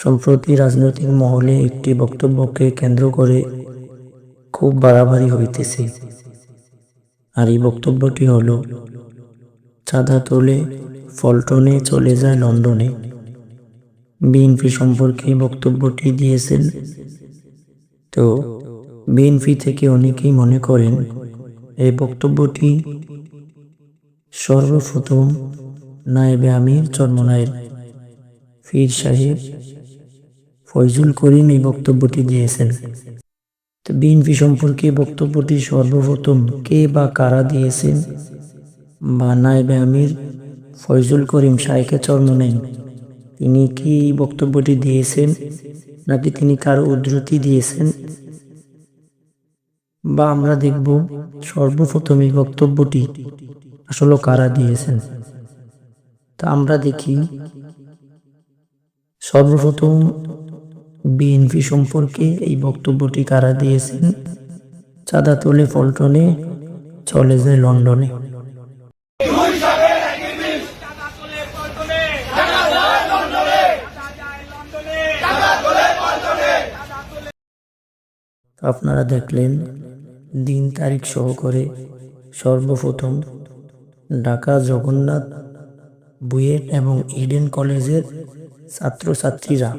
সম্প্রতি রাজনৈতিক মহলে একটি বক্তব্যকে কেন্দ্র করে খুব বাড়াবাড়ি হইতেছে। আর এই বক্তব্যটি হল, চাঁদা তোলে পল্টনে চলে যায় লন্ডনে। বিএনপি সম্পর্কে বক্তব্যটি দিয়েছেন। তো বিএনপি থেকে অনেকেই মনে করেন এই বক্তব্যটি সর্বপ্রথম নায়েবে আমির চরমনায়ের পীর সাহেব ফয়জুল করিম এই বক্তব্যটি দিয়েছেন। তো বিএনপি সম্পর্কে বক্তব্যটি সর্বপ্রথম কে বা কারা দিয়েছেন, বা নায়েবে আমির ফয়জুল করিম শাইখে চরমনাই তিনি কি বক্তব্যটি দিয়েছেন, নাকি তিনি কারো উদ্ধৃতি দিয়েছেন, বা আমরা দেখব সর্বপ্রথম এই বক্তব্যটি আসলে কারা দিয়েছেন। তা আমরা দেখি সর্বপ্রথম বিএনপি সম্পর্কে এই বক্তব্যটি কারা দিয়েছেন। চাঁদা তোলে পল্টনে চলে যায় লন্ডনে। আপনারা দেখলেন দিন তারিখ সহকারে সর্বপ্রথম ঢাকা জগন্নাথ বুয়েট এবং ইডেন কলেজের ছাত্রছাত্রীরা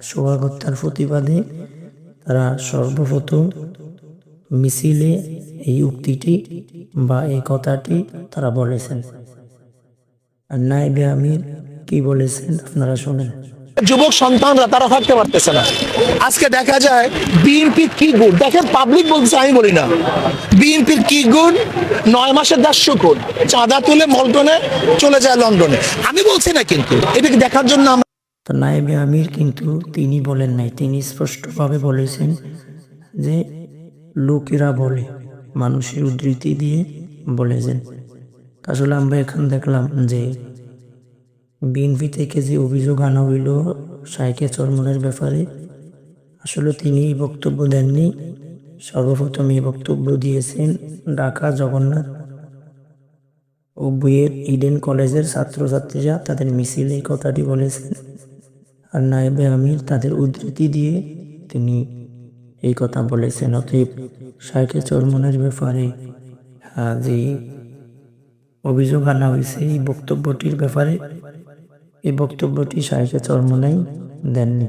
সোহাগ হত্যার প্রতিবাদে তারা সর্বপ্রথম মিছিলে এই উক্তিটি বা এই কথাটি তারা বলেছেন। আর নায়েবে আমির কি বলেছেন আপনারা শোনেন। যুবক সন্তানরা তারা থাকতে পারতেছে না। আজকে দেখা যায় বিএনপির কি গুণ দেখেন, পাবলিক বলছে, আমি বলি না। বিএনপির কি গুণ, 9 মাসের 10 কোণ চাঁদা তুলে মল্টনে চলে যায় লন্ডনে। আমি বলছি না, কিন্তু এটাকে দেখার জন্য তো নায়েবে আমির কিন্তু তিনি বলেন নাই, তিনি স্পষ্টভাবে বলেছেন যে লোকেরা বলে, মানুষের উদ্ধৃতি দিয়ে বলেছেন। আসলে আমরা এখন দেখলাম যে বিএনপি থেকে যে অভিযোগ আনা হইল শাইখে চরমনাইয়ের ব্যাপারে, আসলে তিনি এই বক্তব্য দেননি। সর্বপ্রথম এই বক্তব্য দিয়েছেন ঢাকা জগন্নাথ ও বুয়েট ইডেন কলেজের ছাত্রছাত্রীরা তাদের মিছিলে এই কথাটি বলেছেন। আর নায়েবে আমির তাদের উদ্ধৃতি দিয়ে তিনি এই কথা বলেছেন। অতএব শাইখে চরমনাইয়ের ব্যাপারে যে অভিযোগ আনা হয়েছে এই বক্তব্যটির ব্যাপারে, এই বক্তব্যটি শাইখে চরমনাই দেননি।